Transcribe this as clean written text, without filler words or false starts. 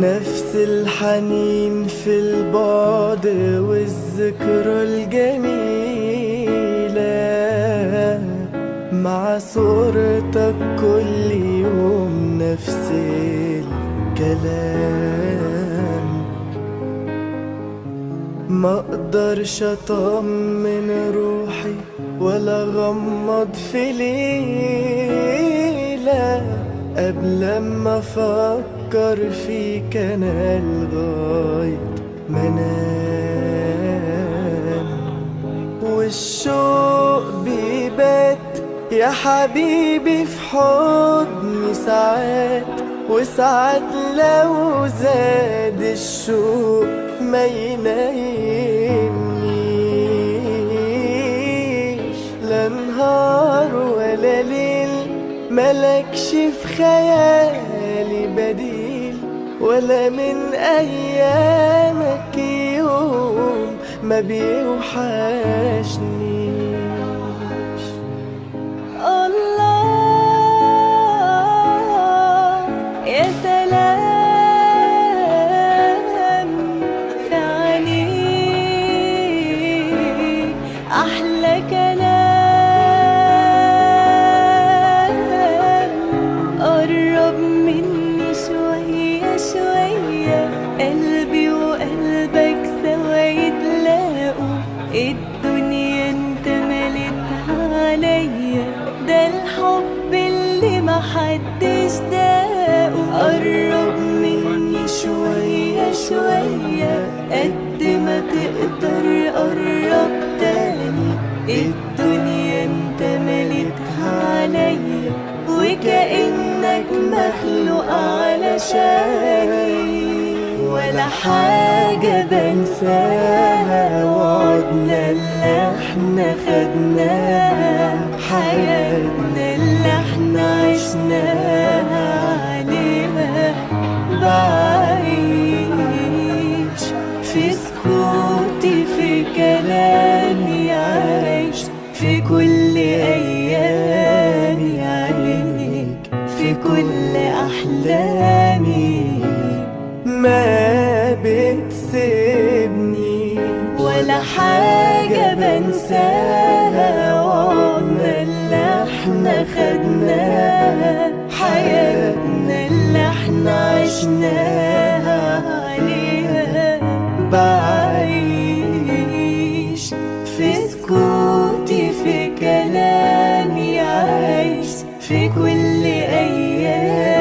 نفس الحنين في البعد والذكرى الجميلة، مع صورتك كل يوم نفس الكلام. ما اقدرش اطمن روحي ولا غمض في ليلة قبل ما افكر فيك انا لغاية ما انام. والشوق بيبات يا حبيبي في حضني ساعات، وساعات لو زاد الشوق ما ينيمنيش. لا نهار ولا ليل ملكش في خيالي بديل، ولا من ايامك يوم ما بيوحشنيش. الله يا سلام في عينيك، أحلى كلام. قرب مني شوية شوية، قلبي وقلبك سوا يتلاقوا. الدنيا انت مليتها عليا، ده الحب اللي محدش داقه. قرب مني شوية شوية، قد ما تقدر قرب تاني. الدنيا انت مليتها عليا، وكأنك مخلوق علشاني. ولا حاجة بنساها وعدنا اللي احنا خدناها، حياتنا اللي احنا عشناها عليها. بعيش في سكوتي في كلامي، عايش في كل أيامي عينيك، في كل أحلامي. ما بتسيبني ولا حاجة بنساها وعدنا اللي احنا خدناها، حياتنا اللي احنا عشناها عليها. بعيش في سكوتي في كلامي، عايش في كل أيام